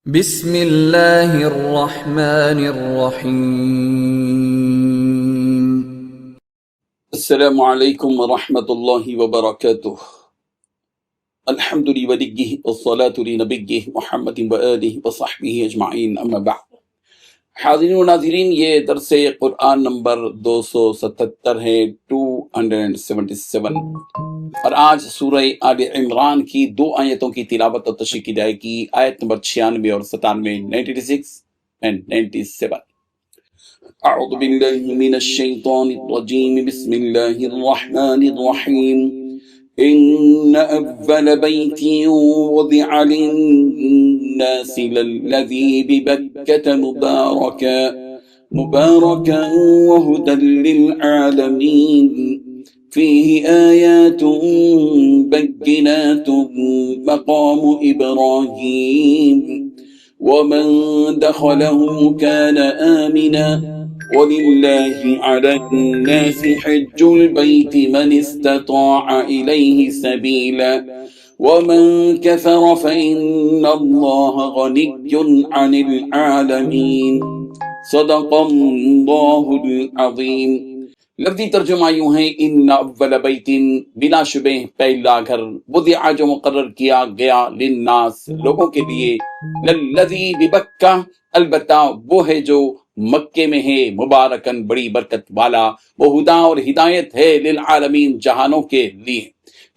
بسم اللہ الرحمن الرحیم۔ السلام علیکم ورحمۃ اللہ وبرکاتہ۔ الحمد للہ والصلاة لنبیہ محمد وآلہ وصحبہ اجمعین، اما بعد۔ حاضرین و ناظرین، یہ درس قرآن نمبر 277 ہے، 277، اور آج سورہ آل عمران کی 2 آیتوں کی تلاوت و تشریح کی جائے گی، آیت نمبر 96 اور 97، 96 and 97۔ اعوذ باللہ من الشیطان الرجیم، بسم اللہ الرحمن الرحیم۔ ان اول بیت وضع للناس للذی ببکۃ مبارکا وہدی للعالمین، فیہ آیات بینات مقام ابراہیم ومن دخلہ کان آمنا وَلِلَّهِ عَلَى النَّاسِ حِجُّ الْبَيْتِ مَنِ اسْتَطَاعَ إِلَيْهِ سَبِيلًا وَمَنْ كَفَرَ فَإِنَّ اللَّهَ غَنِيٌّ عَنِ الْعَالَمِينَ۔ صدق اللہ العظیم۔ لفظی ترجمہ یوں ہے، ان اول بیت، بلا شبہ پہلا گھر، وضع جو مقرر کیا گیا، للناس لوگوں کے لیے، للذی ببکہ البتہ وہ ہے جو مکے میں ہے، مبارکن بڑی برکت والا، وہ ہدا اور ہدایت ہے، للعالمین جہانوں کے لیے،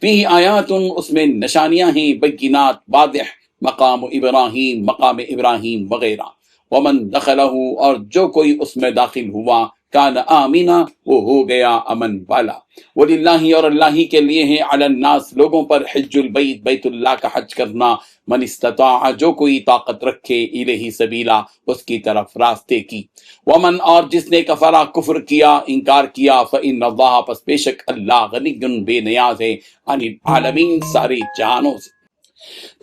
فیہ آیات اس میں نشانیاں ہیں، بینات واضح، مقام ابراہیم مقام ابراہیم وغیرہ، ومن دخلہ اور جو کوئی اس میں داخل ہوا، کان آمنا وہ ہو گیا امن والا، وللہ اور اللہ ہی کے لیے ہے، علی الناس لوگوں پر، حج البیت بیت اللہ کا حج کرنا، من استطاع جو کوئی طاقت رکھے، الیہ سبیلا اس کی طرف راستے کی، ومن اور جس نے کفرا کفر کیا، انکار کیا، فإن اللہ پس بے شک اللہ غنی بے نیاز ہے، عن العالمین سارے جہانوں سے۔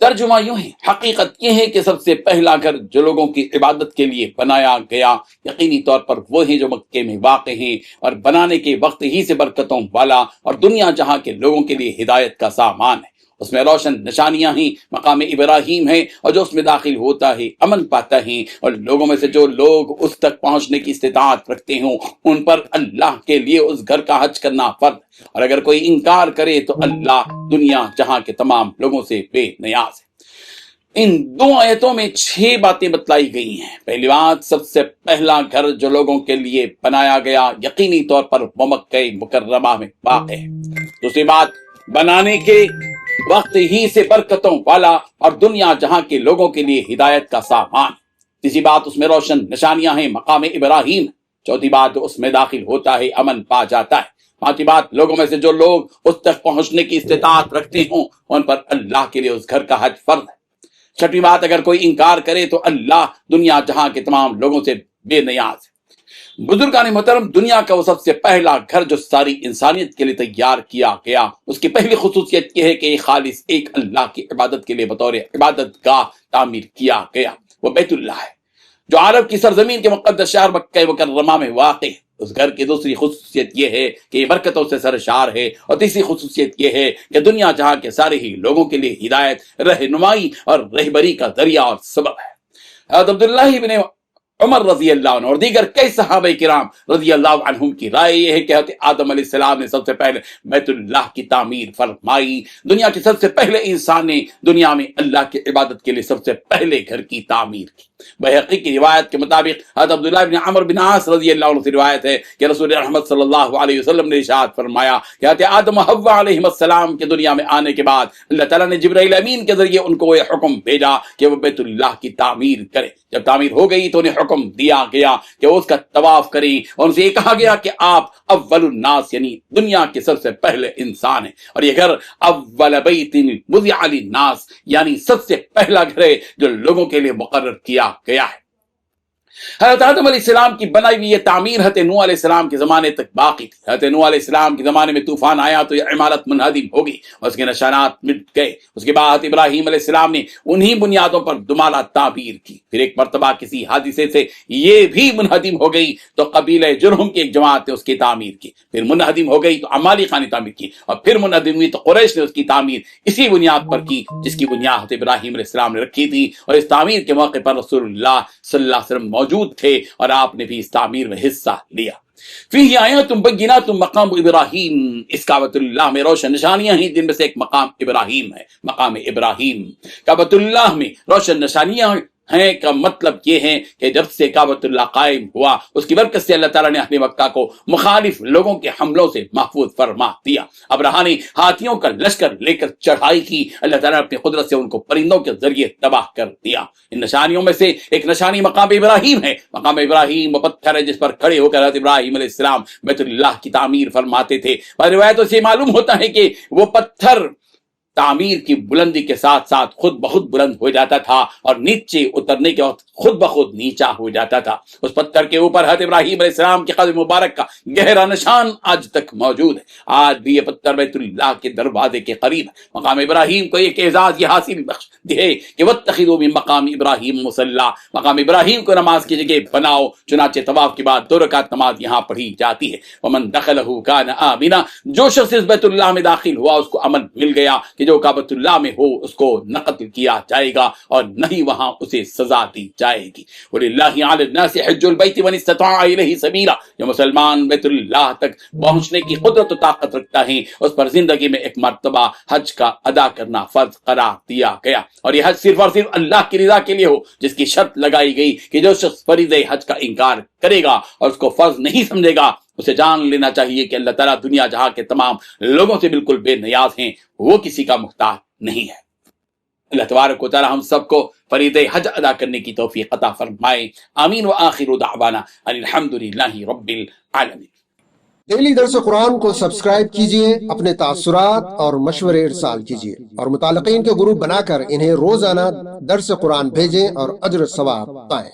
ترجمہ یوں ہے، حقیقت یہ ہے کہ سب سے پہلا گھر جو لوگوں کی عبادت کے لیے بنایا گیا، یقینی طور پر وہ ہیں جو مکے میں واقع ہیں، اور بنانے کے وقت ہی سے برکتوں والا، اور دنیا جہاں کے لوگوں کے لیے ہدایت کا سامان ہے، اس میں روشن نشانیاں ہیں، مقام ابراہیم ہے، اور جو اس میں داخل ہوتا ہے امن پاتا ہے، اور لوگوں میں سے جو لوگ اس تک پہنچنے کی استطاعت رکھتے ہوں ان پر اللہ کے لیے اس گھر کا حج کرنا فرض، اور اگر کوئی انکار کرے تو اللہ دنیا جہاں کے تمام لوگوں سے بے نیاز ہے۔ ان 2 آیتوں میں 6 باتیں بتلائی گئی ہیں۔ پہلی بات، سب سے پہلا گھر جو لوگوں کے لیے بنایا گیا، یقینی طور پر وہ مکہ مکرمہ میں واقع ہے۔ دوسری بات، بنانے کے وقت ہی سے برکتوں والا، اور دنیا جہاں کے لوگوں کے لیے ہدایت کا سامان۔ تیسری بات، اس میں روشن نشانیاں ہیں، مقام ابراہیم۔ چوتھی بات، اس میں داخل ہوتا ہے امن پا جاتا ہے۔ پانچویں بات، لوگوں میں سے جو لوگ اس تک پہنچنے کی استطاعت رکھتے ہوں ان پر اللہ کے لیے اس گھر کا حج فرض ہے۔ چھٹی بات، اگر کوئی انکار کرے تو اللہ دنیا جہاں کے تمام لوگوں سے بے نیاز ہے۔ بزرگان محترم، دنیا کا وہ سب سے پہلا گھر جو ساری انسانیت کے لیے تیار کیا گیا، اس کی پہلی خصوصیت یہ ہے کہ یہ خالص ایک اللہ کی عبادت کے لیے بطور عبادت گاہ تعمیر کیا گیا، وہ بیت اللہ ہے جو عرب کی سرزمین کے مقدس شہر مکہ مکرمہ میں واقع ہے۔ اس گھر کی دوسری خصوصیت یہ ہے کہ یہ برکتوں سے سرشار ہے، اور تیسری خصوصیت یہ ہے کہ دنیا جہاں کے سارے ہی لوگوں کے لیے ہدایت، رہنمائی اور رہبری کا ذریعہ اور سبب ہے۔ حضرت عبداللہ بن عمر رضی اللہ عنہ اور دیگر کئی صحابہ کرام رضی اللہ عنہم کی رائے یہ ہے کہ حضرت آدم علیہ السلام نے سب سے پہلے بیت اللہ کی تعمیر فرمائی۔ دنیا کے سب سے پہلے انسان نے دنیا میں اللہ کی عبادت کے لیے سب سے پہلے گھر کی تعمیر کی۔ بہقی کی روایت کے مطابق حضرت عبداللہ بن عمرو بن عاص رضی اللہ عنہ سے روایت ہے کہ رسول رحمت صلی اللہ علیہ وسلم نے ارشاد فرمایا کہ حضرت آدم و حوا علیہ السلام کے دنیا میں آنے کے بعد اللہ تعالیٰ نے جبرائیل امین کے ذریعے ان کو یہ حکم بھیجا کہ وہ بیت اللہ کی تعمیر کرے۔ جب تعمیر ہو گئی تو انہیں حکم دیا گیا کہ وہ اس کا طواف کریں، اور ان سے یہ کہا گیا کہ آپ اول الناس یعنی دنیا کے سب سے پہلے انسان ہیں، اور یہ گھر اول بیت وضع للناس یعنی سب سے پہلا گھر ہے جو لوگوں کے لیے مقرر کیا گیا ہے۔ حضرت آدم علیہ السلام کی بنائی ہوئی یہ تعمیر حضرت نوح علیہ السلام کے زمانے تک باقی تھی. حضرت نوح علیہ السلام کے زمانے میں طوفان آیا تو یہ عمارت منہدم ہو گئی اور اس کے نشانات مٹ گئے. اس کے بعد حضرت ابراہیم علیہ السلام نے انہی بنیادوں پر دوبارہ تعمیر کی. پھر ایک مرتبہ کسی حادثے سے یہ بھی منہدم ہو گئی تو قبیلہ جرہم کی ایک جماعت نے اس کی تعمیر کی. پھر منہدم ہو گئی تو عمالقہ نے تعمیر کی, اور پھر منہدم ہوئی تو قریش نے اس کی تعمیر اسی بنیاد پر کی جس کی بنیاد حضرت ابراہیم علیہ السلام نے رکھی تھی. اور اس تعمیر کے موقع پر رسول اللہ صلی اللہ علیہ وسلم موجود تھے اور آپ نے بھی اس تعمیر میں حصہ لیا. فیہ آیات بینات مقام ابراہیم, اس کعبۃ اللہ میں روشن نشانیاں ہیں جن میں سے ایک مقام ابراہیم ہے. مقام ابراہیم کعبۃ اللہ میں روشن نشانیاں ہیں کا مطلب یہ ہے کہ جب سے کعبۃ اللہ قائم ہوا اس کی برکت سے اللہ تعالیٰ نے اہل مکہ کو مخالف لوگوں کے حملوں سے محفوظ فرما دیا. ابرہہ نے ہاتھیوں کا لشکر لے کر چڑھائی کی, اللہ تعالیٰ نے اپنی قدرت سے ان کو پرندوں کے ذریعے تباہ کر دیا. ان نشانیوں میں سے ایک نشانی مقام ابراہیم ہے. مقام ابراہیم وہ پتھر ہے جس پر کھڑے ہو کر حضرت ابراہیم علیہ السلام بیت اللہ کی تعمیر فرماتے تھے. اور روایتوں سے معلوم ہوتا ہے کہ وہ پتھر تعمیر کی بلندی کے ساتھ ساتھ خود بخود بلند ہو جاتا تھا اور نیچے اترنے کے وقت خود بخود نیچا ہو جاتا تھا. اس پتھر کے اوپر حضرت ابراہیم علیہ السلام کے قدم مبارک کا گہرا نشان آج تک موجود ہے. آج بھی یہ پتھر بیت اللہ کے دروازے کے قریب ہے. مقام ابراہیم کو ایک اعزاز یہ حاصل بخش ہے کہ واتخذوا من مقام ابراہیم مصلی, مقام ابراہیم کو نماز کی جگہ بناؤ. چنانچہ طواف کے بعد 2 رکعت نماز یہاں پڑھی جاتی ہے. ومن دخلہ کان آمنا, جو شخص اس بیت اللہ میں داخل ہوا اس کو امن مل گیا کہ جو کعبۃ اللہ میں ہو اس کو نہ قتل کیا جائے گا اور نہ ہی وہاں اسے سزا دی جائے گی. وَلِلَّهِ عَلَى النَّاسِ حِجُّ الْبَيْتِ مَنِ اسْتَطَاعَ إِلَيْهِ سَبِيلًا, جو مسلمان بیت اللہ تک پہنچنے کی قدرت و طاقت رکھتا ہے اس پر زندگی میں ایک مرتبہ حج کا ادا کرنا فرض قرار دیا گیا. اور یہ حج صرف اور صرف اللہ کی رضا کے لیے ہو, جس کی شرط لگائی گئی کہ جو شخص فریضہ حج کا انکار کرے گا اور اس کو فرض نہیں سمجھے گا اسے جان لینا چاہیے کہ اللہ تعالیٰ دنیا جہاں کے تمام لوگوں سے بالکل بے نیاز ہیں, وہ کسی کا محتاج نہیں ہے. اللہ تبارک و تعالیٰ ہم سب کو فریضہ حج ادا کرنے کی توفیق عطا فرمائے. آمین. وآخر دعوانا ان الحمدللہ رب العالمین. ڈیلی درس قرآن کو سبسکرائب کیجئے, اپنے تاثرات اور مشورے ارسال کیجئے اور متعلقین کے گروپ بنا کر انہیں روزانہ درس قرآن بھیجیں اور اجر ثواب پائیں.